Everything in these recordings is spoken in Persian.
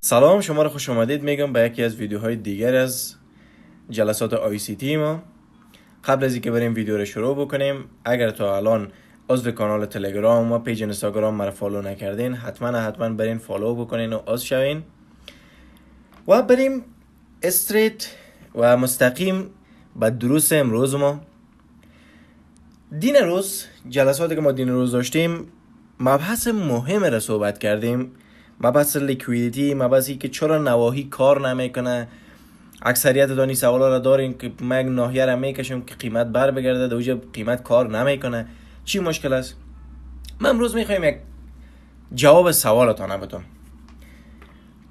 سلام، شما رو خوش آمدید میگم به یکی از ویدیوهای دیگر از جلسات آی سی تی ما. قبل از اینکه بریم ویدیو رو شروع بکنیم، اگر تا الان عضو کانال تلگرام و پیج اینستاگرام مرا فالو نکردین، حتما برین فالو بکنین و عضو شوین و بریم استریت و مستقیم به دروس امروز ما. دین روز، جلساتی که ما دین روز داشتیم، مبحث مهم را صحبت کردیم. مبحث لیکویدیتی، مبحثی که چرا نواحی کار نمیکنه. اکثریت دانی سوالا را دارین که من ناحیه را میکشم که قیمت بر بگرده، دوجه قیمت کار نمیکنه، چی مشکل است؟ من امروز میخوایم یک جواب سوالتان بدم.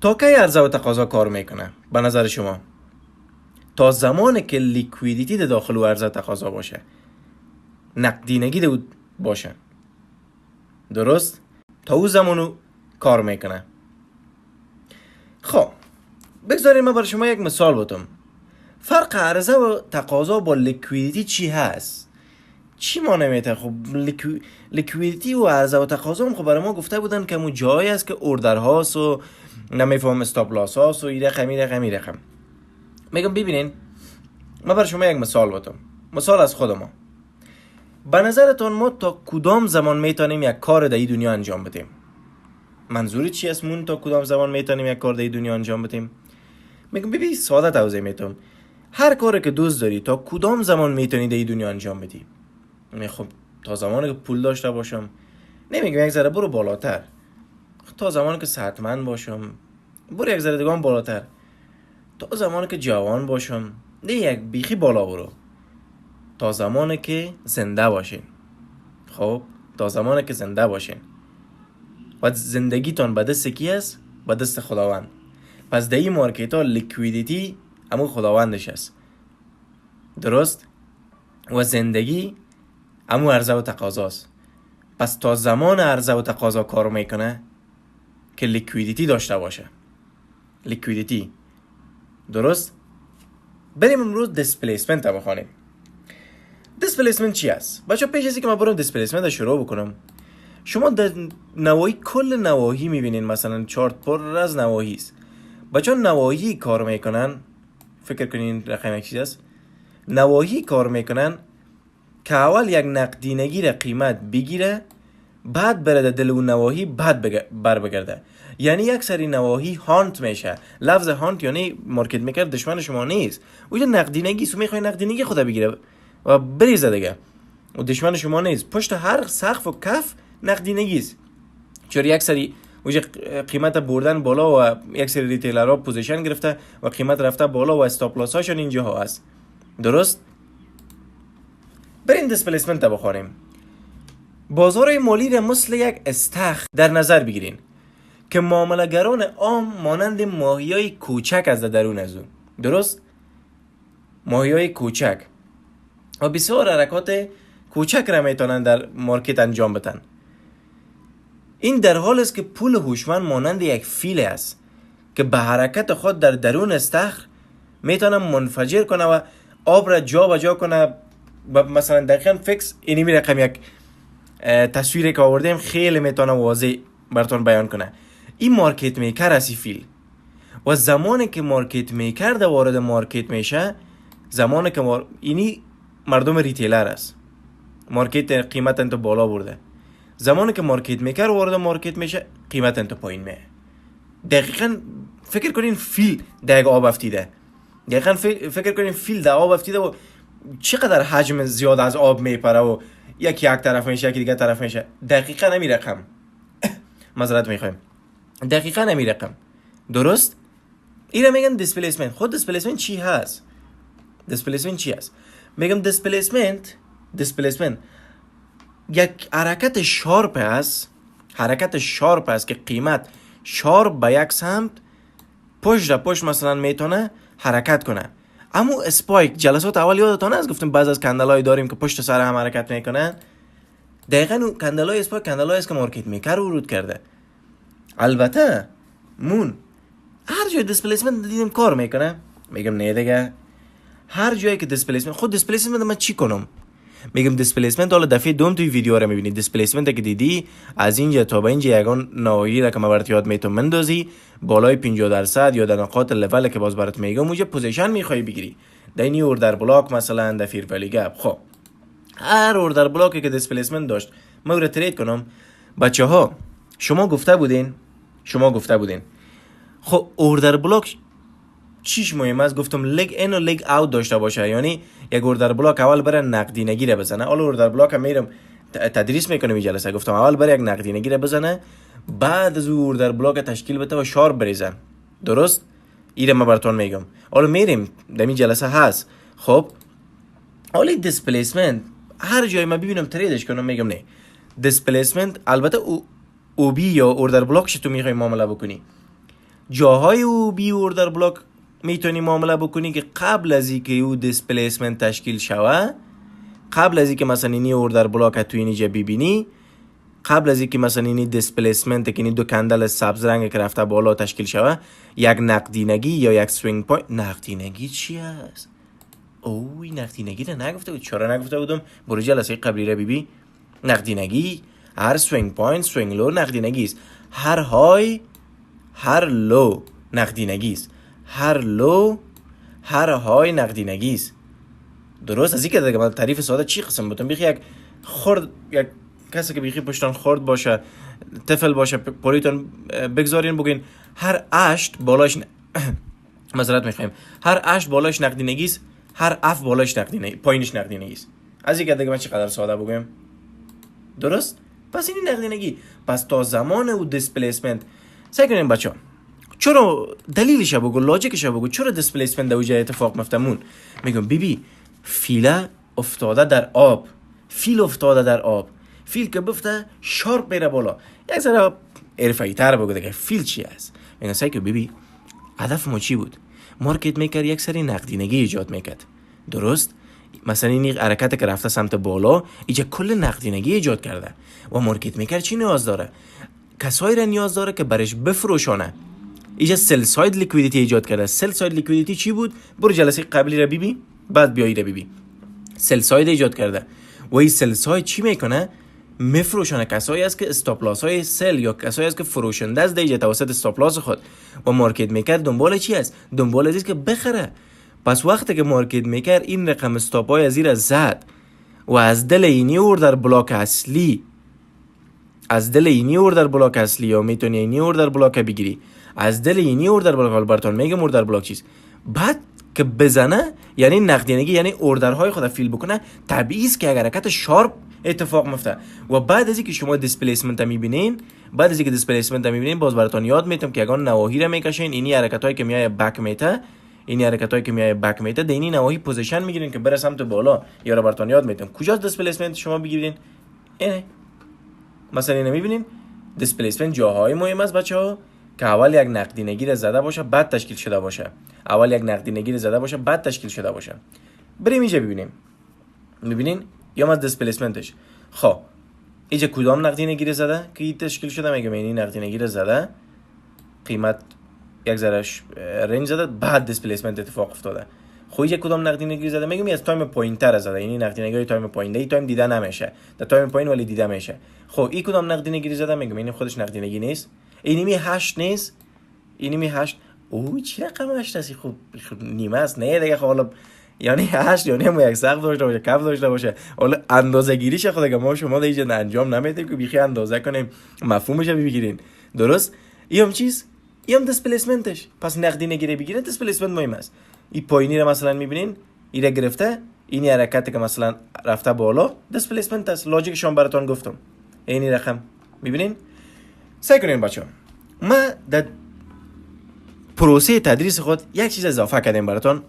تا کی عرضه و تقاضا کار میکنه به نظر شما؟ تا زمانی که لیکویدیتی در داخل و عرضه تقاضا باشه، نقدینگی باشه، درست؟ تا او زمانو کار میکنه. خب بگذارید من برای شما یک مثال بدم. فرق عرضه و تقاضا با لیکویدیتی چی هست؟ چی ما نمیته؟ خب لیکویدیتی و عرضه و تقاضا هم خب برای ما گفته بودن که اون جایی است که اوردر هاست و نمیفهم استاپ لاس هاست و این رقم. میگم ببینین، من برای شما یک مثال بدم، مثال از خود ما. به نظرتون ما تا کدام زمان میتونیم یک کار در این دنیا انجام بدیم؟ منظوری چی است مون تا کدام زمان میتونیم یک کار در این دنیا انجام بدیم؟ میگم ببین، ساده توضیح میتونم. هر کاری که دوست داری تا کدام زمان میتونی در این دنیا انجام بدی؟ خب تا زمانی که پول داشته باشم. نمیگم یک ذره برو بالاتر، تا زمانی که صحتمند باشم. برو یک ذره دیگه بالاتر، تا زمانی که جوان باشم. نه یک بیخی بالا برو، تا زمانی که زنده باشین. خب تا زمانی که زنده باشین و زندگیتون به دست کی است؟ به دست خداوند. پس در این مارکت ها لیکویدیتی همون خداوندش است، درست؟ و زندگی همون عرضه و تقاضاست. پس تا زمان عرضه و تقاضا کار میکنه که لیکویدیتی داشته باشه. لیکویدیتی، درست؟ بریم امروز دیسپلیسمنت رو بخوانیم. دیسپلیسمنت چی است؟ بچه پیش ازی که من برم دیسپلیسمنت رو شروع بکنم، شما در نواحی، کل نواحی میبینین، مثلا چارت پر از نواحی است. بچه نواحی کار میکنن، فکر کنین رقم یک چیز است. نواحی کار میکنن که اول یک نقدینگی را قیمت بگیره، بعد بره در دل اون نواحی، بعد بر بگرده. یعنی یک سری نواحی هانت میشه. لفظ هانت یعنی مارکت میکر دشمن شما نیست. اونجا نقدینگی سو میخوای نقدینگی خدا بگیره و بریزه دیگه، و دشمن شما نیست. پشت هر سقف و کف نقدینگی است. چون یک سری اونجا قیمت بردن بالا و یک سری ریتیلرها پوزیشن گرفته و قیمت رفته بالا و استاپ لاس هاشون اینجا ها هست، درست؟ بریم دیسپلیسمنت رو بخونیم. بازار مالی را مثل یک استخر در نظر بگیرین که معامله‌گران عام مانند ماهیای کوچک از درون از اون، درست؟ ماهیای کوچک و بسیار حرکات کوچک را میتونن در مارکت انجام بدن. این در حال است که پول هوشمند مانند یک فیل است که به حرکت خود در درون استخر میتونه منفجر کنه و آب را جا و جا کنه. مثلا دقیقاً فکس اینمی رقم یک تصویری که آوردیم خیلی میتونه واضح براتون بیان کنه. این مارکت میکر است، فیل. و زمانی که مارکت میکر در وارد مارکت میشه، زمانی که اینی مردم ریتیلر است، مارکت قیمت انت بالا برده. زمانی که مارکت میکر وارد مارکت میشه، قیمت انت پایین میه. دقیقاً فکر کنین فیل در آب افتیده. دقیقاً فکر کنین فیل در آب افتیده و چقدر حجم زیاد از آب میپره و یکی یک طرف میشه یکی دیگه طرف میشه. دقیقاً نمی رقم معذرت میخوایم، دقیقاً نمی رقم، درست؟ اینا میگن دیسپلیسمنت. خود دیسپلیسمنت چی هست؟ دیسپلیسمنت چی هست؟ میگم دیسپلیسمنت یک حرکت شارپ است. حرکت شارپ است که قیمت شارپ به یک سمت پشت مثلا میتونه حرکت کنه. اما اسپایک جلسات اول یادتون هست گفتم بعض از کندلای داریم که پشت سر هم حرکت میکنن. دقیقاً اون کندلای اسپایک کندلای است که مارکت میکر ورود کرده. البته مون هر جای دیسپلیسمنت دیدیم کار میکنه. میگم نه دیگه، هر جایی که دیسپلیسمنت، خود دیسپلیسمنت من چی کنم؟ میگم دیسپلیسمنت. حالا دفعه دوم توی ویدیو رو میبینی دیسپلیسمنت که دیدی از اینجا تا به اینجا یگان نواحی را که من برات یاد میتونم مندازی بالای 50% یا در نقاط لول که باز برات میگم اونجا پوزیشن میخوای بگیری دینی اوردر بلاک مثلا در فیرفلی گپ. خب هر اوردر بلاکی که دیسپلیسمنت داشت ما رو ترید کنم. بچه‌ها شما گفته بودین خب اوردر بلاک چیش مهم است؟ گفتم لگ این و لگ اوت داشته باشه، یعنی یک اوردر بلاک اول برای نقدینگی را بزنه. حالا اوردر بلاک هم میرم تدریس میکنم این جلسه، گفتم اول برای یک نقدینگی را بزنه، بعد از اوردر بلاک تشکیل بده و شارپ بریزن. درست؟ اینو من براتون میگم. حالا میریم در این جلسه هست. خب حالا دیسپلیسمنت هر جایی من ببینم تریدش کنم میگم نه. دیسپلیسمنت البته او بی یا اوردر بلاک تو میخوای معامله بکنی، جاهای او بی اوردر بلاک میتونی معامله بکنی که قبل از اینکه او دیسپلیسمنت تشکیل شوه، قبل از اینکه مثلا اینی اوردر بلاک تو اینجا ببینی، قبل از اینکه مثلا اینی دیسپلیسمنت که این دو کندل سبز رنگ که رفته بالا تشکیل شوه، یک نقدینگی یا یک سوینگ پوینت. نقدینگی چی است؟ اوه نقدینگی رو نگفته بود. چرا نگفته بودم؟ برو جلسه قبلی رو ببین. نقدینگی هر سوینگ پوینت سوینگ لو نقدینگی است، هر های هر لو نقدینگی است، هر لو هر های نقدینگی است. درست؟ از اینکه دیگه من تعریف ساده چی قسم بودم بیخی یک خرد، یک کسی که بیخی پشتان خرد باشه، طفل باشه، پولیتون بگذارین بگین هر اشت بالاش معذرت میخوایم، هر اشت بالاش نقدینگی است، هر اف بالاش نقدینگی، پایینش نقدینگی است. از اینکه دیگه من چقدر ساده بگم. درست؟ پس این نقدینگی. پس تا زمان او دیسپلیسمنت سعی کنین بچه ها، چرا دلیلش بگو، لاجیکش بگو، چرا دیسپلیسمنت در اوجه اتفاق مفتمون؟ میگم بیبی فیله افتاده در آب، فیل افتاده در آب، فیل که بفته شارپ میره بالا. یک ذره حرفه‌ای تر بگو دیگه فیل چی است. میگم سعی کن بیبی هدف ما چی بود؟ مارکت میکر یک سری نقدینگی ایجاد میکرد. درست؟ مثلا این حرکت که رفته سمت بالا اینجا کل نقدینگی ایجاد کرده و مارکت میکر چی نیاز داره؟ کسایی را نیاز داره که برش بفروشانه. اینجا سل ساید لیکویدیتی ایجاد کرده. سل ساید لیکویدیتی چی بود؟ برو جلسه قبلی را ببین، بعد بیایی را ببین. سل ساید ایجاد کرده و این سل ساید چی میکنه؟ میفروشانه کسایی است که استاپ لاس های سل یا کسایی است که فروشنده است دیگه توسط استاپ لاس خود. و مارکت میکر دنبال چی است؟ دنبال است که بخره. پس وقتی که مارکت میکر این رقم استاپ های از این زد و از دل اینی اوردر بلاک اصلی، از دل اینی اوردر بلاک اصلی یا میتونی اینی اوردر بلاک بگیری، از دل اینی اوردر بلاک، حالا براتون میگم اوردر بلاک چیست، بعد که بزنه یعنی نقدینگی، یعنی اوردرهای خود فیل بکنه، طبیعی است که اگر حرکت شارپ اتفاق میفته. و بعد از اینکه شما دیسپلیسمنت میبینین، باز براتون یاد میتم که یگان نواحی را میکشین، اینی حرکتایی که میای بک میته، این حرکتایی که میای بک میته دینی نواحی پوزیشن میگیرین که بره سمت بالا. یا را براتون یاد میتم کجاست دیسپلیسمنت شما بگیرین. اینه مثلا اینو میبینین دیسپلیسمنت جاهای مهم است بچه‌ها که اول یک نقدینگی را زده باشه بعد تشکیل شده باشه. اول یک نقدینگی را زده باشه بعد تشکیل شده باشه. بریم اینجا ببینیم. میبینین یا از دیسپلیسمنتش. خب اینجا کدام نقدینگی را زده که این تشکیل شده؟ میگم این نقدینگی را زده، قیمت یک ذره رنج زده، بعد دیسپلیسمنت اتفاق افتاده. خب اینجا کدام نقدینگی زده؟ میگم از تایم پوینتر زده. این نقدینگی تایم پوینت، این تایم دیده نمیشه، در تایم پوینت ولی دیده میشه. خب این کدام نقدینگی زده؟ میگم این خودش نقدینگی نیست، اینمی 8 نیست، اینمی 8. اوه چی رقم 8 است؟ خب نیمه است نه دیگه. خب حالا یعنی 8 یعنی هم یک سقف داشته باشه، کف داشته باشه. حالا اندازه گیریش خود دیگه ما شما دیگه انجام نمیدیم که بیخی اندازه کنیم مفهومش رو بگیرین. درست؟ اینم چیز، اینم دیسپلیسمنتش. پس نقدینگی رو بگیرین، دیسپلیسمنت مهم است. این پایینی رو مثلا میبینین ایره گرفته، این حرکتی که مثلا رفته بالا دیسپلیسمنت است. لاجیکش هم براتون گفتم. این رقم میبینین. سعی کنین بچه‌ها ما در پروسه تدریس خود یک چیز اضافه کردیم براتون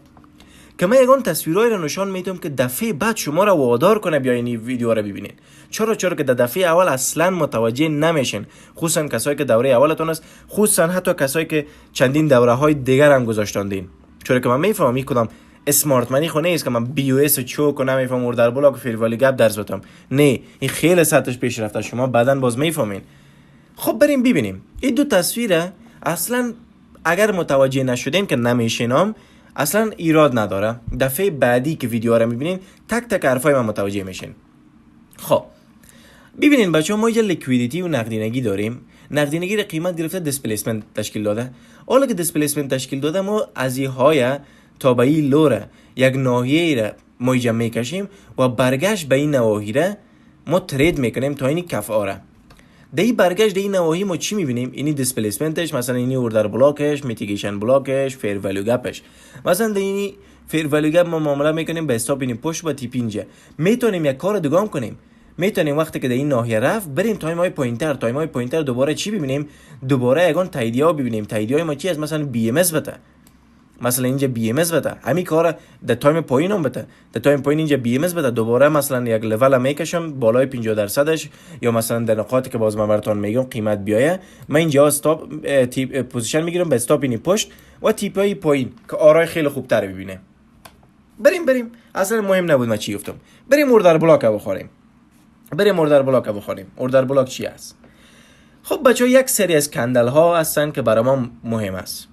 که من یگان تصویرای رو نشان میدم که دفعه بعد شما رو وادار کنه بیاین این ویدیو رو ببینین. چرا که در دفعه اول اصلا متوجه نمیشین، خصوصا کسایی که دوره اولتون است، خصوصا حتی کسایی که چندین دوره های دیگر هم گذاشتاندین. چرا که من میفهمم این کدام اسمارت منی خو نیست که من بی او اس چو کنم میفهمم اوردر بلاک و فیروالی گپ درس بدم. نه، این خیلی سطحش پیش رفته، شما بعدن باز میفهمین. خب بریم ببینیم این دو تصویره. اصلا اگر متوجه نشدین که نمیشینم، اصلا ایراد نداره. دفعه بعدی که ویدیو رو میبینین تک تک حرفای من متوجه میشین. خب ببینین بچه‌ها، ما یه لیکویدیتی و نقدینگی داریم. نقدینگی رو قیمت گرفته دیسپلیسمنت تشکیل داده. حالا که دیسپلیسمنت تشکیل داده، ما از این های تابعی لوره یک ناحیه را ما جمع میکشیم و برگشت به این نواحی را ما ترید میکنیم تا این کف آره. در این برگشت در این نواحی ما چی میبینیم؟ اینی دیسپلیسمنتش، مثلا اینی اوردر بلاکش، میتیگیشن بلاکش، فیر ولیو گپش. مثلا در اینی فیر ولیو گپ ما معامله میکنیم به حساب این پشت و تیپ اینجا. میتونیم یک کار دیگه هم کنیم. میتونیم وقتی که در این ناحیه رفت بریم تایم های پوینتر دوباره چی ببینیم؟ دوباره یگان تاییدیه ها ببینیم. تاییدیه های ما چی است؟ مثلا بی ام اس بده، مثلا اینجا بی ام اس بده، همین کار در تایم پایین هم بده، در تایم پایین اینجا بی ام اس بده، دوباره مثلا یک لول میکشم بالای 50%، یا مثلا در نقاطی که باز من براتون میگم قیمت بیایه، من اینجا استاپ تیپ پوزیشن میگیرم به استاپ اینی پشت و تیپ های پایین که آرای خیلی خوب تر ببینه. بریم اصلا مهم نبود من چی گفتم. بریم اوردر بلاک بخوریم. اوردر بلاک چی است؟ خب بچه‌ها، یک سری از کندل ها هستن که برای ما مهم است.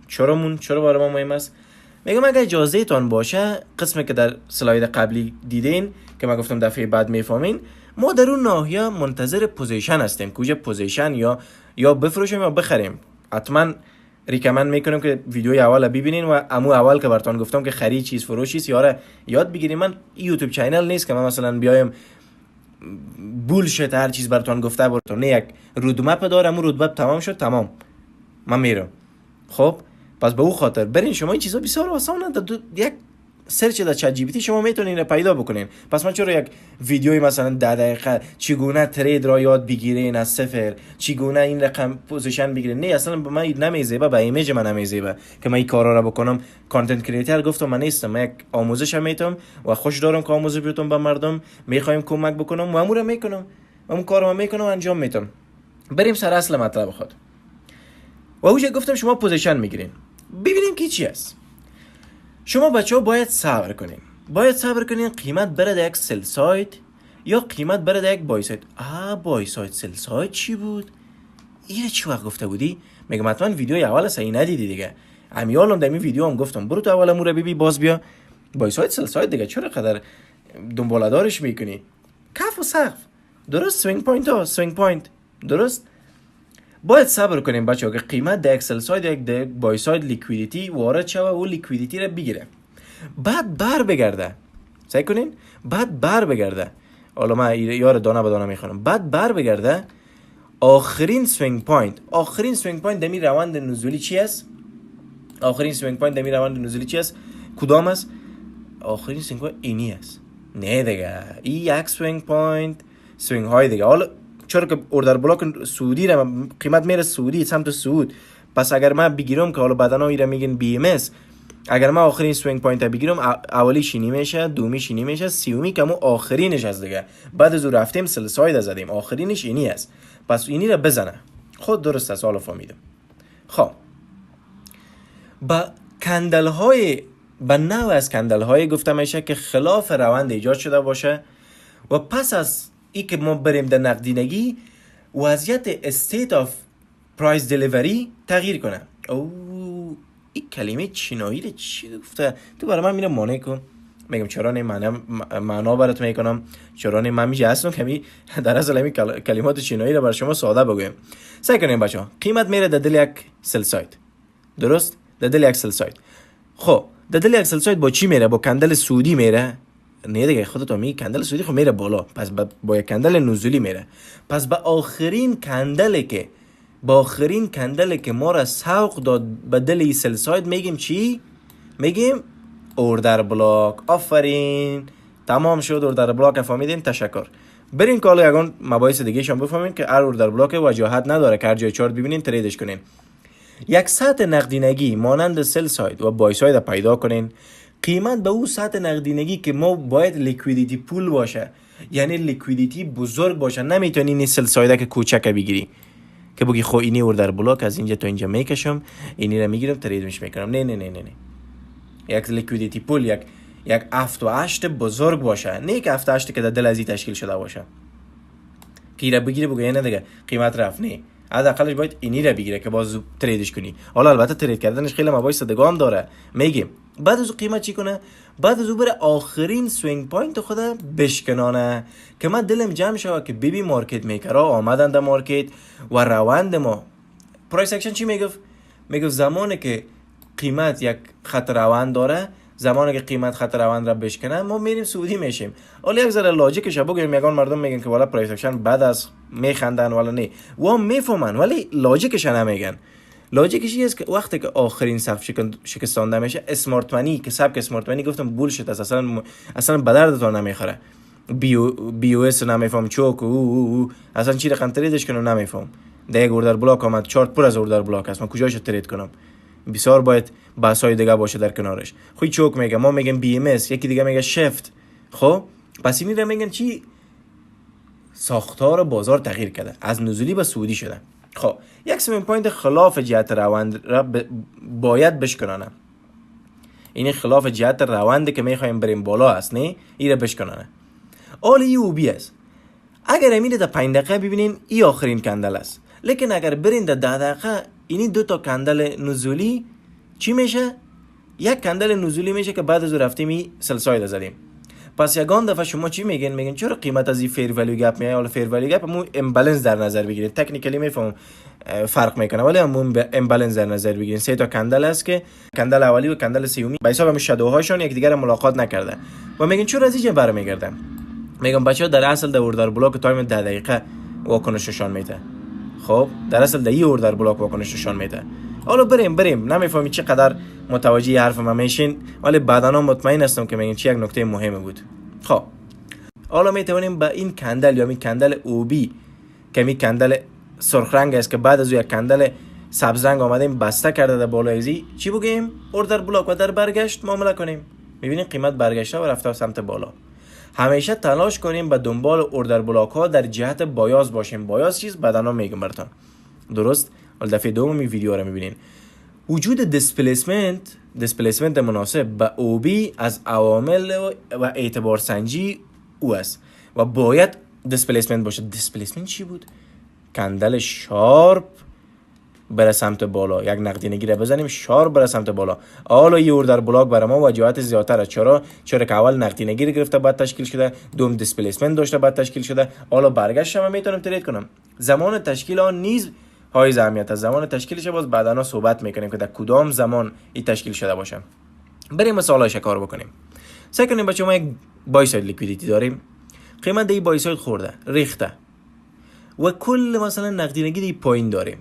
چرا برای ما مهم است؟ میگم اگه اجازه تان باشه، قسمی که در سلاید قبلی دیدین که من گفتم دفعه بعد میفهمین، ما در اون ناحیه منتظر پوزیشن هستیم. کجا پوزیشن یا بفروشیم یا بخریم. حتما ریکمند میکنم که ویدیوی اول ببینین و امو اول که براتون گفتم که خرید چیز فروش چیز یاد بگیریم. من یوتیوب چینل نیست که من مثلا بیایم بولشت هر چیز براتون گفته براتون. نه، یک رودمپ دارم، اون رودمپ تمام شد، تمام من میرم. خب پس به او خاطر برین شما این چیزا بسیار آسانه. یک سرچ در چت جی پی تی شما میتونین اینو پیدا بکنین. پس من چرا یک ویدیوی مثلا 10 دقیقه چگونه ترید را یاد بگیرین از صفر، چگونه این رقم پوزیشن بگیرین، نه اصلا به من نمیزیبه، به ایمیج من نمیزیبه که من این کارا رو بکنم. کانتنت کریئتور گفتم من نیستم، من یک آموزش میتونم و خوش دارم که آموزش بدم به مردم. میخوایم کمک بکنم و امور میکنم، اون کارو میکنم انجام میدم. بریم سر اصل مطلب خود. و اوجه گفتم شما پوزیشن میگیرین. ببینیم کی چی است. شما بچه‌ها باید صبر کنین قیمت بره در یک سل سایت یا قیمت بره در یک بای سایت. بای سایت سل سایت چی بود؟ اینه چی وقت گفته بودی؟ میگم حتما ویدیوی اول صحیح ندیدی دیگه. امیالم در این ویدیو هم گفتم برو تو اول امور ببین، باز بیا بای سایت سل سایت دیگه. چرا قدر دنبالدارش میکنی؟ کف و سقف درست، سوینگ پوینت درست. باید صبر کنیم بچه‌ها که قیمت در اکسل ساید یک در بای ساید لیکویدیتی وارد شوه و لیکویدیتی رو بگیره، بعد بر بگرده. سعی کنین بعد بر بگرده. حالا من یار دانه به دانه میخونم. بعد بر بگرده. آخرین سوینگ پوینت دمی روند نزولی چی است؟ کدام است؟ آخرین سوینگ پوینت اینی است. نه دیگه، این یک سوینگ های دیگه. حالا چرا که اوردر بلاک سعودی را قیمت میره سعودی، سمت سعود. پس اگر من بگیرم که حالا بعدن ها میگن بی ام اس، اگر من آخرین سوینگ پوینت بگیرم، اولیش اینی میشه، دومیش اینی میشه، سیومی که آخرینش از دیگه. بعد از اون رفتیم سل ساید زدیم، آخرینش اینی است. پس اینی را بزنه. خود درست است، حالا فهمیدم. خب با کندل های با نوع از کندل های گفته میشه که خلاف روند ایجاد شده باشه و پس از ای که ما بریم در نقدینگی وضعیت استیت آف پرایس دلیوری تغییر کنه. این کلمه چینایی رو چی گفته؟ تو برای من میرم مانع کن. میگم چرا نه، معنا برات میکنم. چرا نه، من میشه اصلا کمی در اصل همین کلمات چینایی رو برای شما ساده بگویم. سعی کنیم بچه‌ها. قیمت میره در دل یک سل سایت. درست؟ در دل یک سل سایت. خب در دل یک سل سایت با چی میره؟ با کندل سعودی میره؟ نه دیگه، خودت میگی کندل سعودی خب میره بالا، پس با یک کندل نزولی میره. پس با آخرین کندلی که ما را سوق داد به دل سل سایت میگیم چی؟ میگیم اوردر بلاک. آفرین، تمام شد. اوردر بلاک فهمیدین؟ تشکر. برین که حالا یگان مباحث دیگه شما بفهمین که هر اوردر بلاک وجاهت نداره که هر جای چارت ببینین تریدش کنین. یک سطح نقدینگی مانند سل سایت و بای سایت پیدا کنین. قیمت به اون سطح نقدینگی که ما باید لیکویدیتی پول باشه، یعنی لیکویدیتی بزرگ باشه. نمیتونی این سل سایده که کوچک بگیری که بگی خب اینی اوردر بلاک از اینجا تا اینجا میکشم، اینی رو میگیرم تریدش میکنم. نه. یک لیکویدیتی پول یک 7 و 8 بزرگ باشه، نه یک 7 و 8 که در دل ازی تشکیل شده باشه که ایره بگیری بگی نه دیگه قیمت رفت. نه، حداقلش باید اینی را بگیره که باز تریدش کنی. حالا البته ترید کردنش خیلی مباحث دیگه هم داره. میگیم بعد از قیمت چی کنه؟ بعد از بره آخرین سوینگ پوینت خود بشکنانه که من دلم جمع شوه که بیبی مارکت میکرها آمدن در مارکت و روند ما. پرایس اکشن چی میگفت؟ میگفت زمانی که قیمت یک خط روند داره، زمانی که قیمت خط روند را بشکنه ما میریم سعودی میشیم. حالا یک ذره لاجیکش بگیم، میگن مردم میگن که والا پرایس اکشن بعد از میخندن والا نه، و میفهمن ولی لاجیکش نمیگن. لاجیکش این است که وقتی که آخرین صف شکستانده میشه، اسمارت منی که سبک اسمارت منی گفتم بولشت است، اصلا به دردتون نمیخوره. بی او اس نمیفهم چوک اصلا چی رقم تریدش کنم نمیفهم. دیگه اوردر بلاک آمد، چارت پر از اوردر بلاک است، من کجاش ترید کنم؟ بسیار باید بحث‌های دیگه باشه در کنارش. خوی چوک میگه، ما میگیم بی ام اس، یکی دیگه میگه شفت. خب پس این رو میگن چی؟ ساختار بازار تغییر کرده، از نزولی به صعودی شده. خب یک سوین پوینت خلاف جهت روند را باید بشکنانه. این خلاف جهت روند که میخوایم بریم بالا است، نه این را بشکنانه. آل ای او بی است. اگر امید در 5 دقیقه ببینین این آخرین کندل است، لیکن اگر برین در 10 دقیقه اینی 2 تا کندل نزولی چی میشه؟ یک کندل نزولی میشه که بعد از رفتیم این سلساید زدیم. پس یگان دفعه شما چی میگین چرا قیمت از این فیر ولیو گپ میاد؟ حالا فیر ولیو گپ مو امبالانس در نظر بگیرید. تکنیکلی میفهمم فرق میکنه، ولی همون امبالانس در نظر بگیرید. 3 تا کندل است که کندل اولی و کندل سومی به حساب همون شادوهاشون یکدیگر ملاقات نکرده و میگن چرا از اینجا برمیگردن؟ میگم بچه‌ها در اصل در اوردر بلاک تایم 10 دقیقه واکنش نشان میده. خب در اصل در این اوردر بلاک واکنش نشان میده. حالا بریم نمیفهمی چقدر متوجه حرف من میشین، ولی بعداً مطمئن هستم که میگین چی یک نکته مهمه بود. خب حالا میتونیم با این کندل یا این کندل او بی که این کندل سرخ رنگ است که بعد از یک کندل سبز رنگ آمدیم بسته کرده در بالای ازی چی بگیم؟ اوردر بلاک و در برگشت معامله کنیم. میبینین قیمت برگشته و رفته سمت بالا. همیشه تلاش کنیم به دنبال اوردر بلاک ها در جهت بایاز باشیم. بایاز چیز بعداً میگم براتون. درست؟ حالا دفعه دوم این ویدیو رو میبینین. وجود دیسپلیسمنت مناسب به او بی از عوامل و اعتبار سنجی او است و باید دیسپلیسمنت باشه. دیسپلیسمنت چی بود؟ کندل شارپ بره سمت بالا، یک نقدینگی را بزنیم شارپ بره سمت بالا. حالا یه اوردر بلاک برای ما وجاهت زیادتر است. چرا که اول نقدینگی رو گرفته بعد تشکیل شده، دوم دیسپلیسمنت داشته بعد تشکیل شده. حالا برگشت هم میتونم ترید کنم. زمان تشکیل آن نیز های اهمیت است. زمان تشکیلش باز بعداً صحبت میکنیم که در کدام زمان این تشکیل شده باشه. بریم مثالایش کار بکنیم. سعی کنیم بچه‌ها ما یک بای ساید لیکویدیتی داریم. قیمت دی بای ساید خورده، ریخته. و کل مثلا نقدینگی دی پایین داریم.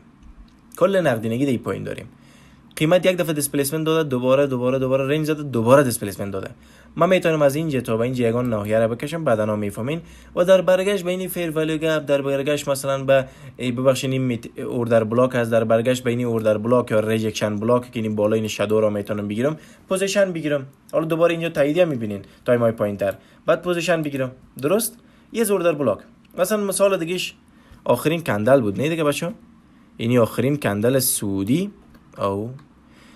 قیمت یک دفعه دیسپلیسمنت داده، دوباره رنج زده، دوباره دیسپلیسمنت داده. من میتونم از اینجا تا به اینجا یگان ناحیه را بکشم، بعدا میفهمین و در برگشت به این فیر ولیو گپ، در برگشت مثلا به ببخشید این اوردر بلاک از در برگشت به این اوردر بلاک یا ریجکشن بلاک که این بالا این شادو را میتونم بگیرم، پوزیشن بگیرم. حالا دوباره اینجا تاییدیه میبینین تایم های پایینتر، بعد پوزیشن بگیرم. درست؟ یه اوردر بلاک. مثلا مثال دیگهش آخرین کندل بود، نه دیگه بچه‌ها؟ اینی آخرین کندل سعودی او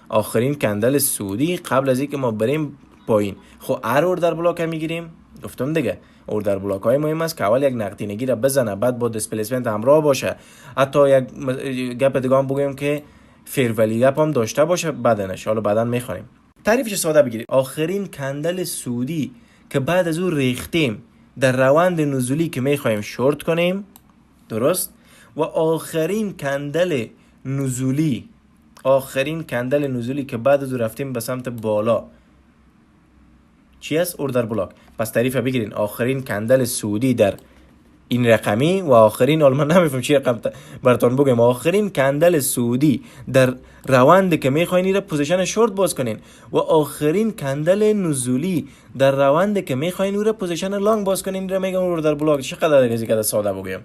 آخرین کندل سعودی قبل از اینکه ما بریم پایین. خب هر اوردر بلاک هم میگیریم. گفتم دیگه اوردر بلاک های مهم است که اول یک نقدینگی را بزنه بعد با دیسپلیسمنت همراه باشه. حتی یک گپ دیگه هم بگیم که فیر ولی گپ هم داشته باشه بعدنش. حالا بعدن میخونیم. تعریفش ساده بگیرید. آخرین کندل سعودی که بعد از اون ریختیم در روند نزولی که میخوایم شورت کنیم. درست؟ و آخرین کندل نزولی که بعد از رفتیم به سمت بالا چی است؟ اوردر بلاک. پس تعریف بگیرین. آخرین کندل سعودی در این رقمی و آخرین من نمیفهم چی رقم براتون بگم. آخرین کندل سعودی در روند که میخواین را پوزیشن شورت باز کنین و آخرین کندل نزولی در روند که میخواین را پوزیشن لانگ باز کنین را میگم اوردر بلاک. چقدر دیگه ساده بگم.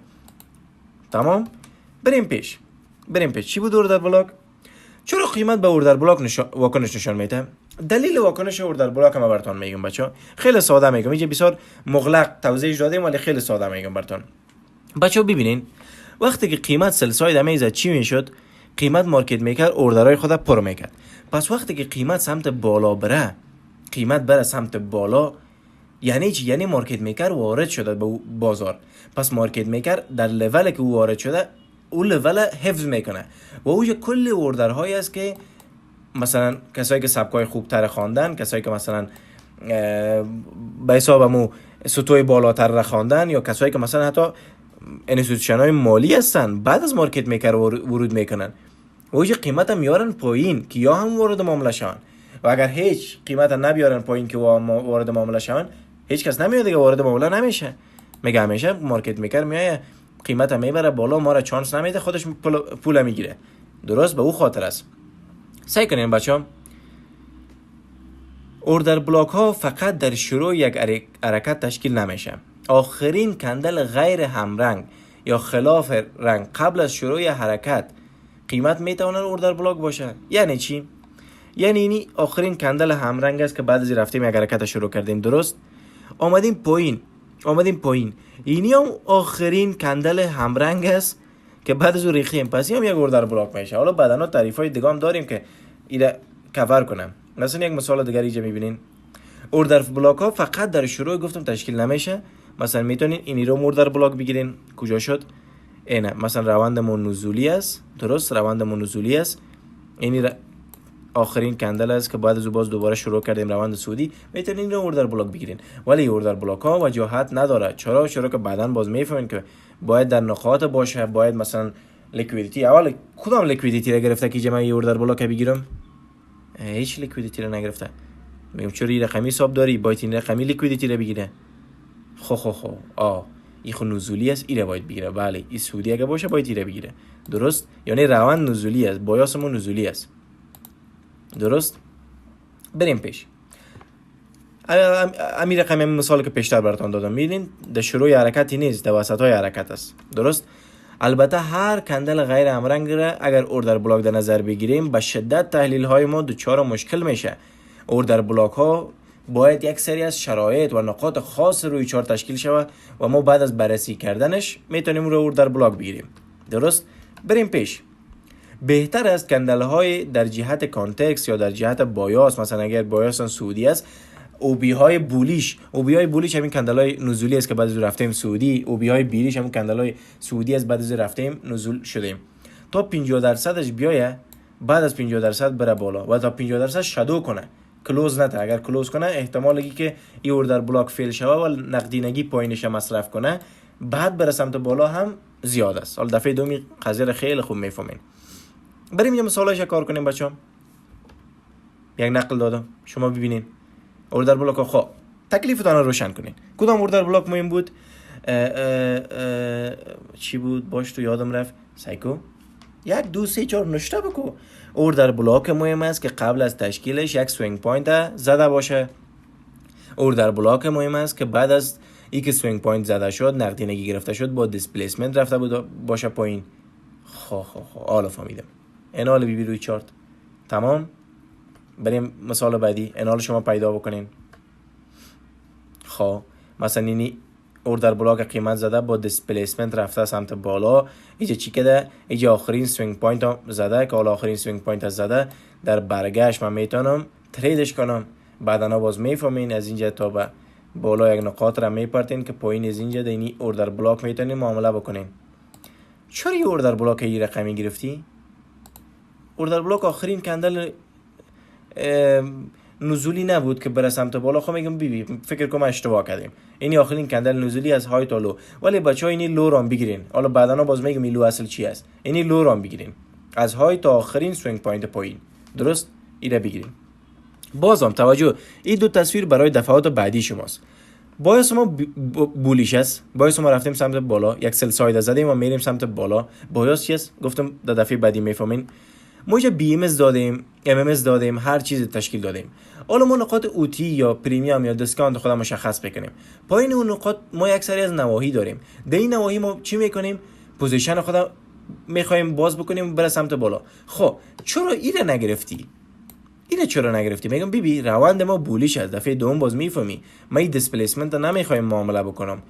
تمام؟ بریم پیش. چی بود اوردر بلاک؟ چرا قیمت به اوردر بلاک واکنش نشان میده؟ دلیل واکنش اوردر بلاک هم براتون میگم بچا. خیلی ساده میگم. اینجا بسیار مغلق توضیح دادیم ولی خیلی ساده میگم براتون. بچا ببینین وقتی که قیمت سل ساید میزد چی میشد؟ قیمت مارکت میکر اوردرهای خود پر میکرد. پس وقتی که قیمت سمت بالا بره سمت بالا یعنی چی؟ یعنی مارکت میکر وارد شده به بازار. پس مارکت میکر در لول که او وارد شده اون لول حفظ میکنه و اوج کل اوردرهایی است که مثلا کسایی که سبکای خوبتر خواندن، کسایی که مثلا به حسابمو سطوح بالاتر را خواندن، یا کسایی که مثلا حتی انستیتوشن های مالی هستن بعد از مارکت میکر ورود میکنن و اوج قیمت هم میارن پایین که یا هم وارد معامله شون، و اگر هیچ قیمت نبیارن پایین که وارد معامله شون، هیچ کس نمیاد دیگه وارد معامله نمیشه. میگه همیشه مارکت میکر میایه قیمت میبره بالا، ما را چانس نمیده، خودش پول میگیره. درست به او خاطر است. سعی کنین بچه‌ها اوردر بلاک ها فقط در شروع یک حرکت تشکیل نمیشه. آخرین کندل غیر همرنگ یا خلاف رنگ قبل از شروع حرکت قیمت میتونه اوردر بلاک باشه. یعنی چی؟ یعنی اینی آخرین کندل همرنگ است که بعد از رفتیم یک حرکت شروع کردیم، درست؟ آمدیم پایین اینی هم آخرین کندل همرنگ است که بعد از ریختیم، پس هم یک اوردر بلاک میشه. حالا بعداً تعریف های دیگه هم داریم که اینا کاور کنم. مثلا یک مثال دیگه اینجا میبینین، اوردر بلاک ها فقط در شروع گفتم تشکیل نمیشه. مثلا میتونین اینی رو اوردر بلاک بگیرین. کجا شد؟ اینه مثلا روندمون نزولی است، درست؟ روندمون نزولی است، اینی آخرین کندل است که بعد از باز دوباره شروع کردیم روند صعودی، میتونین این رو اوردر بلاک بگیرین. ولی اوردر بلاک ها وجاهت نداره. چرا که بعداً باز میفهمین که باید در نقاط باشه، باید مثلا لیکویدیتی، اول کدام لیکویدیتی رو گرفته که من اوردر بلاک بگیرم؟ هیچ لیکویدیتی رو نگرفته. میگم چرا این رقمی حساب داری؟ باید این رقمی لیکویدیتی رو بگیره. خو این خو نزولی است، این رو باید بگیره. بله این صعودی اگه باشه باید این رو بگیره. درست؟ یعنی روند نزولی است، بایاسمون نزولی است. درست؟ بریم پیش. امیر رقم مثالی که پیشتر براتون دادم، میدین در شروع حرکتی نیست، در وسط های حرکت است. درست؟ البته هر کندل غیر همرنگ را اگر اوردر بلاک در نظر بگیریم به شدت تحلیل های ما دچار مشکل میشه. اوردر بلاک ها باید یک سری از شرایط و نقاط خاص روی چارت تشکیل شود و ما بعد از بررسی کردنش میتونیم رو اوردر بلاک بگیریم. درست؟ بریم پیش. بهتر است کندل های در جهت کانتکست یا در جهت بایاس، مثلا اگر بایاس سعودی است، اوبی های بولیش همین کندل های نزولی است که بعد از رفتیم سعودی، اوبی های بیریش همین کندل های سعودی است بعد از رفتیم نزول شدیم. تا 50% بیایه، بعد از 50% بره بالا و تا 50% شادو کنه، کلوز نته. اگر کلوز کنه احتمالی که این اوردر بلاک فیل شوه و نقدینگی پایینش مصرف کنه، بعد بره سمت بالا هم زیاد است. حالا دفعه دومی قضیه خیلی خوب میفهمین. بریم یه مثالش کار کنیم بچه‌ها. یک نقل دادم شما ببینین اوردر بلاک. خب تکلیفتون رو روشن کنین. کدام اوردر بلاک مهم بود؟ چی بود باش تو یادم رفت. سایکو 1 2 3 4 نشته بکو. اوردر بلاک مهم است که قبل از تشکیلش یک سوینگ پوینت زده باشه. اوردر بلاک مهم است که بعد از اینکه سوینگ پوینت زده شد، نقدینگی گرفته شد، با دیسپلیسمنت رفته باشه پایین. خب حالا فهمیدم. انال بی روی چارت. تمام. بریم مثال بعدی. انال شما پیدا بکنین. خب مثلا اینی اوردر بلاک قیمت زده با دیسپلیسمنت رفته سمت بالا. اینجا چی کده؟ اینجا آخرین سوینگ پوینت زده که حالا آخرین سوینگ پوینت زده، در برگشت من میتونم تریدش کنم. بعداً باز میفهمین از اینجا تا به بالا یک نقاط را میپرتین که پایین از اینجا دینی اوردر بلاک میتونین معامله بکنین. چرا این اوردر بلاک این رقمی گرفتی؟ اوردر بلاک آخرین کندل نزولی نبود که بره سمت بالا. خب میگم فکر کنم اشتباه کردیم. اینی آخرین کندل نزولی از های تا لو، ولی بچه‌ها اینی لو رام بگیرین. حالا بعداً باز میگم لو اصل چی است. اینی لو رام بگیرین از های تا آخرین سوینگ پوینت پایین. درست؟ اینا بگیرین. بازم توجه، این دو تصویر برای دفعات بعدی شماست. باعث ما بولیش است، باعث ما رفتیم سمت بالا، یک سل ساید زدیم و میریم سمت بالا. باعث چی است؟ گفتم در دفعه بعدی میفهمین. ما اینجا بی ام اس دادیم، ام ام اس دادیم، هر چیز تشکیل دادیم. حالا ما نقاط اوتی یا پریمیوم یا دیسکانت خودمون مشخص بکنیم. پایین اون نقاط ما یک سری از نواحی داریم. در این نواحی ما چی میکنیم؟ پوزیشن خودم میخوایم باز بکنیم بره سمت بالا. خب چرا اینو نگرفتی؟ چرا نگرفتی؟ میگم روند ما بولیش از دفعه دوم باز میفهمی. من این دیسپلیسمنت نمیخوایم معامله بکنم،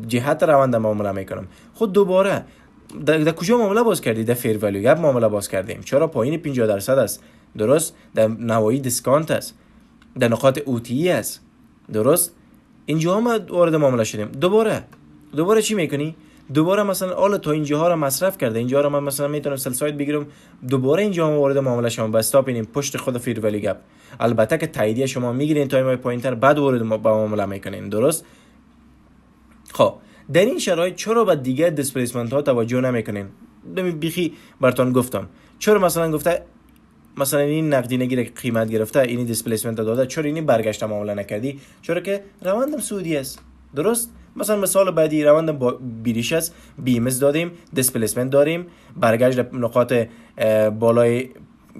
جهت روند معامله میکنم. خود دوباره در کجا معامله باز کردی؟ در فیر ولیو گپ معامله باز کردیم. چرا پایین 50% است؟ درست؟ در نواحی دیسکانت است، در نقاط اوتی است. درست؟ اینجا هم وارد معامله شدیم. دوباره چی میکنی؟ دوباره مثلا حالا تا اینجاها رو مصرف کرده، اینجا رو من مثلا میتونم سل سایت بگیرم دوباره اینجا هم وارد معامله شما با استاپ اینیم پشت خود فیر ولی گپ. البته که تاییدیه شما میگیرین تایم پوینتر بعد وارد با معامله میکنین. درست؟ خب در این شرایط چرا به دیگه دیسپلیسمنت ها توجه نمیکنین؟ بیخی براتون گفتم چرا مثلا گفته مثلا این نقدینگی رو قیمت گرفته، این دیسپلیسمنت داده، چرا اینی برگشت معامله نکردی؟ چرا که روندم سعودی است. درست؟ مثلا مثال بعدی روندم با بیریش است، بیمز دادیم، دیسپلیسمنت داریم، برگشت نقاط بالای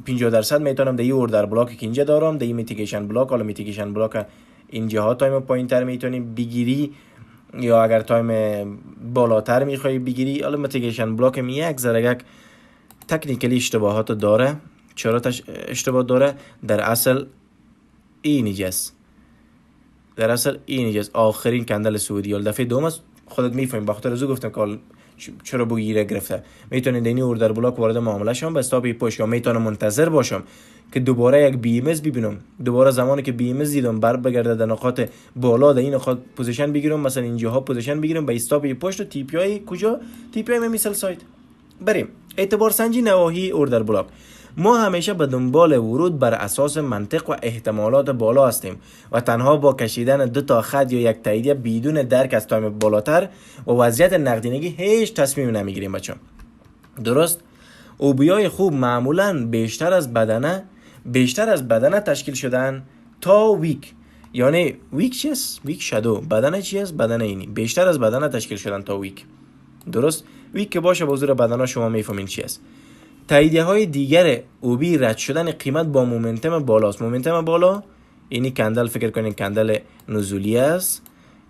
50% میتونم در این اوردر بلاک که اینجا دارم، در این میتیگیشن بلاک، حالا میتیگیشن بلاک اینجاها تایم پوینتر میتونیم بگیری، یا اگر تایم بالاتر میخوای بگیری. حالا میتیگیشن بلاک می یک ذره تکنیکلی اشتباهات داره. چرا اشتباه داره؟ در اصل اینجاست، در اصل اینجاست آخرین کندل سعودی. حالا دفعه دوم است خودت میفهمی، بخاطر ازو گفتم که چرا بگیره گرفته. میتونید اینی اوردر بلاک وارد معامله شم، به استاپ پشت، یا میتونم منتظر باشم که دوباره یک بی ام اس ببینم، دوباره زمانی که بی ام اس دیدم بر بگرده در نقاط بالا، در این نقاط پوزیشن بگیرم، مثلا اینجاها پوزیشن بگیرم به استاپ پشت و تی پی آی کجا، تی پی آی مثل سایت. بریم اعتبار سنجی نواحی اوردر بلاک. ما همیشه به دنبال ورود بر اساس منطق و احتمالات بالا هستیم و تنها با کشیدن 2 تا خط یا یک تاییدیه بدون درک از تایم بالاتر و وضعیت نقدینگی هیچ تصمیم نمیگیریم بچه. درست؟ اوبیای خوب معمولا بیشتر از بدنه تشکیل شدن تا ویک. یعنی ویک چیست؟ ویک شادو. بدنه چیست؟ بدنه اینی. بیشتر از بدنه تشکیل شدن تا ویک. درست؟ ویک که باشه با حضور بدنه شما میفهمین چی است. تاییدیه های دیگر اوبی رد شدن قیمت با مومنتم بالاست. مومنتم بالا اینی کندل، فکر کنین کندل نزولی است،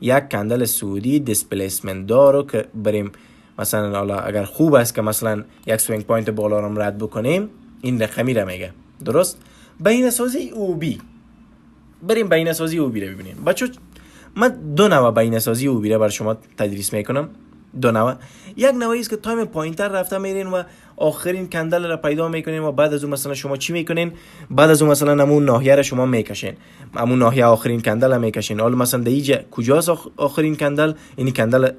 یک کندل سعودی دیسپلیسمنت داره که بریم مثلا حالا اگر خوب است که مثلا یک سوینگ پوینت بالا رو رد بکنیم، این رقمی رو میگه. درست؟ بهینه سازی اوبی. بریم بهینه سازی اوبی رو ببینیم بچو. من 2 نوع بهینه سازی اوبی رو بر شما تدریس میکنم. 2 نوع. یک نوعی است که تایم پوینتر رفته میرین و آخرین کندل را پیدا میکنین و بعد از اون مثلا شما چی میکنین؟ بعد از اون مثلا همون ناحیه را شما میکشین، همون ناحیه آخرین کندل را میکشین. حالا مثلا در اینجا کجاست آخرین کندل؟ اینی کندل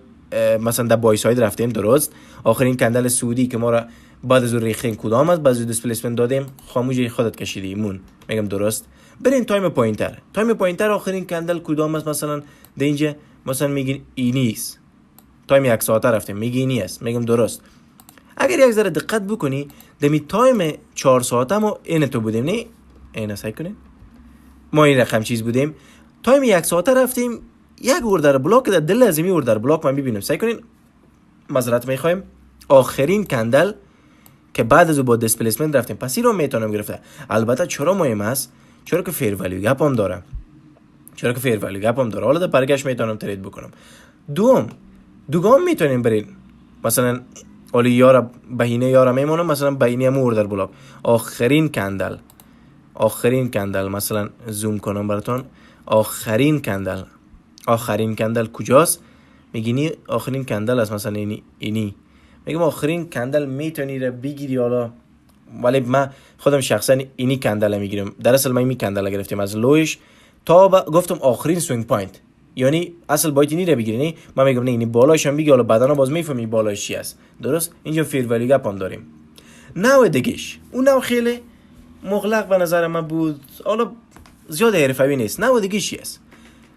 مثلا در بای ساید رفتیم. درست؟ آخرین کندل سعودی که ما را بعد از اون ریختیم کدام است؟ بعد از دیسپلیسمنت دادیم، خاموش خودت کشیدی مون. میگم درست؟ برین تایم پوینتر. تایم پوینتر آخرین کندل کدام است؟ مثلا در اینجا مثلا میگین اینی است. تایم 1 ساعته رفتیم، میگی اینی است. میگم درست. اگر یک ذره دقت بکنی دمی تایم 4 ساعته ما این تو بودیم، نه این سعی کنیم ما این رقم چیز بودیم. تایم 1 ساعته رفتیم، یک اوردر بلاک در دل لازمی اوردر بلاک من ببینم. سعی کنین معذرت میخوایم آخرین کندل که بعد از با دیسپلیسمنت رفتیم، پس این رو میتونم گرفته. البته چرا مهم است؟ چرا که فیر ولیو گپ هم داره. حالا در برگشت میتونم ترید بکنم. دوم میتونیم برین مثلا اولی یارا بهینه یارا میمونم، مثلا بهینه هم اوردر بلاک آخرین کندل مثلا زوم کنم براتون. آخرین کندل کجاست؟ میگینی آخرین کندل است، مثلا اینی میگم آخرین کندل میتونی رو بگیری. حالا ولی من خودم شخصا اینی کندل میگیرم. در اصل من این کندل گرفتم از لویش تا گفتم آخرین سوینگ پوینت، یعنی اصل باید اینی رو بگیری. نه من میگم نه اینی بالایش هم بگی، حالا بعداً باز میفهمی بالایش چی است. درست؟ اینجا فیر ولی گپ هم داریم. نوع دیگه‌اش اون نوع خیلی مغلق به نظر من بود، حالا زیاد حرفه‌ای نیست. نوع دیگه‌اش چی است؟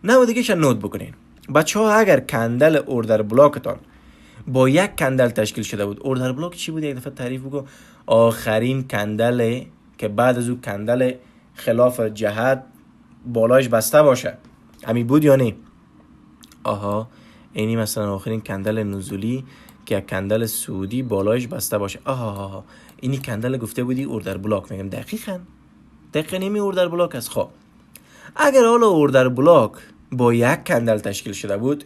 نوع دیگه‌اش نوت بکنین بچه‌ها. اگر کندل اوردر بلاکتان با یک کندل تشکیل شده بود، اوردر بلاک چی بود؟ یک دفعه تعریف بگو. آخرین کندل که بعد از اون کندل خلاف جهت بالایش بسته باشه، همین بود یا نه؟ آها اینی مثلا آخرین کندل نزولی که کندل سعودی بالایش بسته باشه. آها اینی کندل گفته بودی اوردر بلاک. میگم دقیقاً نمی اوردر بلاک است. خب اگر حالا اوردر بلاک با یک کندل تشکیل شده بود،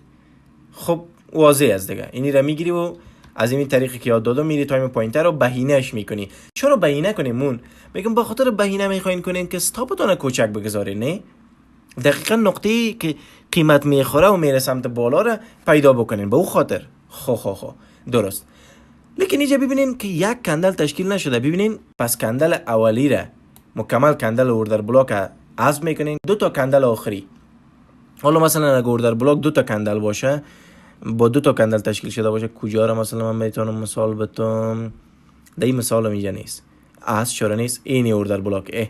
خب واضح است دیگه. اینی را میگیری و از این طریقی که یاد دادم میری تایم پوینتر رو بهینه‌اش میکنی. چرا بهینه کنیم مون؟ میگم به خاطر بهینه میخواین کنین که استاپتون کوچک بگذارین. نه دقیقاً نقطه‌ای که قیمت میخوره و میره سمت بالا رو پیدا بکنین به اون خاطر. خو درست. لیکن اینجا ببینین که یک کندل تشکیل نشده. ببینین پس کندل اولی را مکمل کندل اوردر بلاک حذف میکنین، 2 تا کندل آخری. حالا مثلا اگه اوردر بلاک 2 تا کندل باشه، با 2 تا کندل تشکیل شده باشه. کجا را مثلا من میتونم مثال بتم؟ در این مثال هم اینجا نیست، از چرا نیست؟ این اوردر بلاک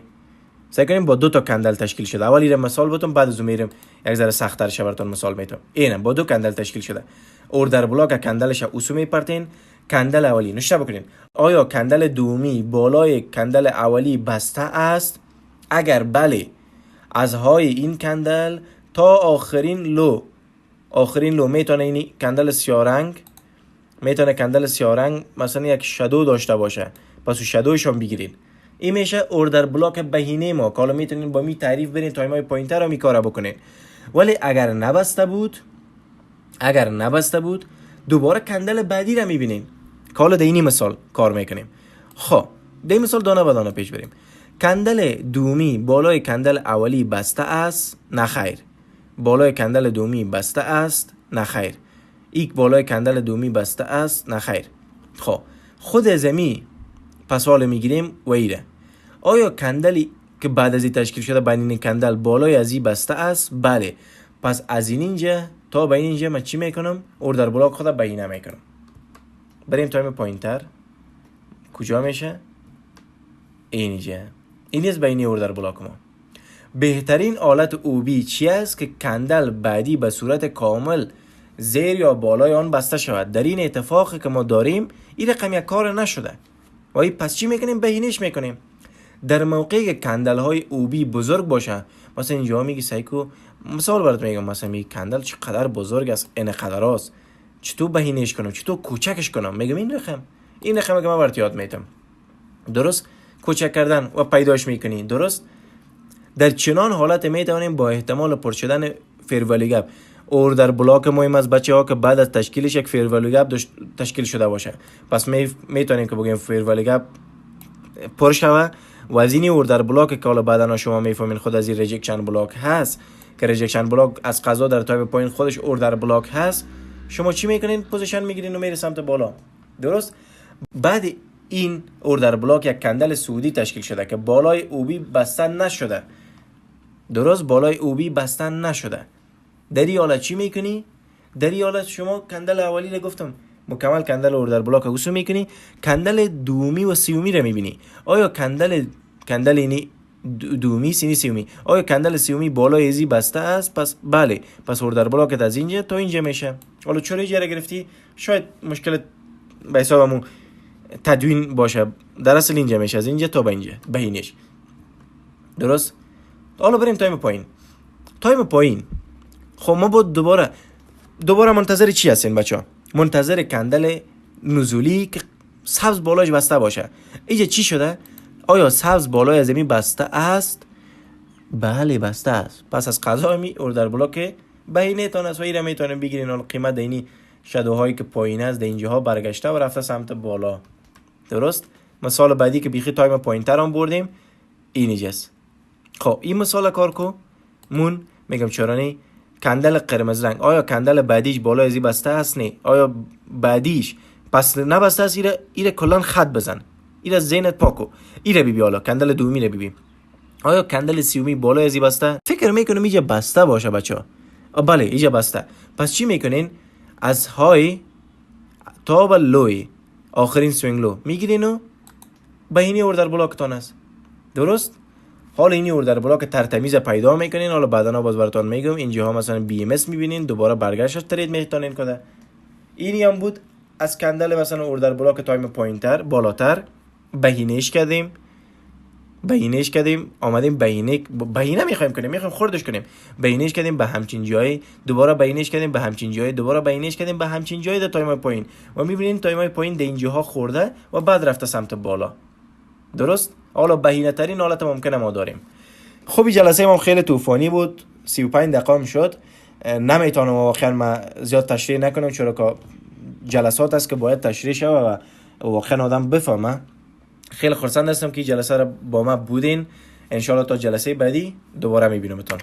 سعی کنیم با 2 تا کندل تشکیل شده. اول ایره مثال بتم، بعد از اون میریم یک ذره سخت‌تر شه براتون مثال میتم. اینه با 2 کندل تشکیل شده. اوردر بلاک کندلش اوسو میپرتین. کندل اولی نشته بکنین آیا کندل دومی بالای کندل اولی بسته است؟ اگر بله، از های این کندل تا آخرین لو میتونه این کندل سیارنگ مثلا یک شادو داشته باشه، پس او شادوش هم بگیرین. این میشه اوردر بلاک بهینه ما که حالا میتونین با می تعریف برین تایمای پوینتر رو می کار بکنین. ولی اگر نبسته بود دوباره کندل بعدی رو میبینین که حالا در این مثال کار میکنیم. خب در این مثال دانه به دانه پیش بریم. کندل دومی بالای کندل اولی بسته است؟ نه خیر. بالای کندل دومی بسته است؟ نه خیر. ایک بالای کندل دومی بسته است؟ نه خیر. خب خود زمی پس حال میگیریم و ایره. آیا کندلی که بعد از این تشکیل شده بین این کندل بالای از این بسته است؟ بله. پس از این اینجا تا به اینجا من چی میکنم؟ اوردر بلاک خود بهینه میکنم. بریم تایم پوینتر. کجا میشه؟ اینجا. این است بینی اوردر بلاک ما. بهترین حالت اوبی چی است که کندل بعدی به صورت کامل زیر یا بالای آن بسته شود. در این اتفاقی که ما داریم این رقم یک کار نشده. و پس چی میکنیم؟ بهینه‌اش میکنیم. در موقعی که کندل های اوبی بزرگ باشه، مثلا اینجا میگی سایکو مثال برات میگم، مثلا میگی کندل چقدر بزرگ است، این قدر است، چطور بهینه‌اش کنم، چطور کوچکش کنم؟ میگم این رقم که من برات یاد میدم. درست؟ کوچک کردن و پیداش میکنی. درست؟ در چنان حالت میتوانیم با احتمال پر شدن فیرولی گپ اوردر بلاک مهم است بچه ها که بعد از تشکیلش یک فیرولی گپ تشکیل شده باشه. پس میتونیم که بگیم فیرولی گپ پر شوه و از این اوردر بلاک که حالا بعدا شما میفهمین خود از این ریجکشن بلاک هست که ریجکشن بلاک از قضا در تایپ پوینت خودش اوردر بلاک هست. شما چی میکنین؟ پوزیشن میگیرین و میری سمت بالا. درست؟ بعد این اوردر بلاک یک کندل سعودی تشکیل شده که بالای اوبی بسته نشده. درست؟ بالای اوبی بسته نشده. در این حالت چی میکنی؟ در این حالت شما کندل اولی رو گفتم مکمل کندل اوردر بلاک اوسو میکنی، کندل دومی و سیومی رو میبینی. آیا کندل اینی دومی سیومی آیا کندل سیومی بالای ازی بسته است؟ پس بله. پس اوردر بلاکت از اینجا تا اینجا میشه. حالا چرا اینجا رو گرفتی؟ شاید مشکل به حسابمون تدوین باشه. در اصل اینجا میشه، از اینجا تا به اینجا بهینش. درست؟ حالا بریم تایم پایین. خب ما با دوباره منتظر چی هستین بچه؟ منتظر کندل نزولی که سبز بالایش بسته باشه. اینجا چی شده؟ آیا سبز بالای از زمین بسته است؟ بله بسته است. پس از قضا می اوردر بلاک بهینه تان است و این را میتونیم بگیرین. حالا قیمت اینی شادوهایی که پایین است در اینجاها برگشته و رفته سمت بالا. درست؟ مثال بعدی که بیخی تایم پوینتر هم بردیم اینجاست. خب این مثال کار کو مون میگم چرا نه؟ کندل قرمز رنگ آیا کندل بعدیش بالای ازی بسته است؟ نه. آیا بعدیش پس نبسته است؟ ایره کلان خط بزن، ایره ذهنت پاکو. ایره ببین، حالا کندل دومی رو ببین. آیا کندل سیومی بالای ازی بسته؟ فکر میکنم اینجا بسته باشه بچا. بله اینجا بسته. پس چی میکنین؟ از های تا به لوی آخرین سوینگ لو میگیرین و بهینه اوردر بلاکتان است. درست؟ حالا اینی اوردر بلاک ترتمیز پیدا میکنین. حالا بعدا باز براتون میگم اینجاها مثلا بی ام اس میبینین، دوباره برگشتش ترید میتونین کنه. اینی هم بود از کندل مثلا اوردر بلاک تایم پوینتر بالاتر بهینهش کردیم آمدیم بهینه میخوایم خردش کنیم. بهینهش کردیم به همچین جایی، دوباره بهینهش کردیم به همچین جایی، دوباره بهینهش کردیم به همچین جایی در تایم پوینت و میبینین تایم پوینت در اینجاها خورده و بعد رفته سمت بالا. درست؟ حالا بهینه ترین حالت ممکنه ما داریم. خب جلسه ما خیلی طوفانی بود، 35 دقیقه هم شد. نمیتونم واقعا ما زیاد تشریح نکنم چرا که جلسات است که باید تشریح شه و واقعا آدم بفهمه. خیلی خرسند هستم که جلسه را با ما بودین. انشالله تا جلسه بعدی دوباره میبینمتون.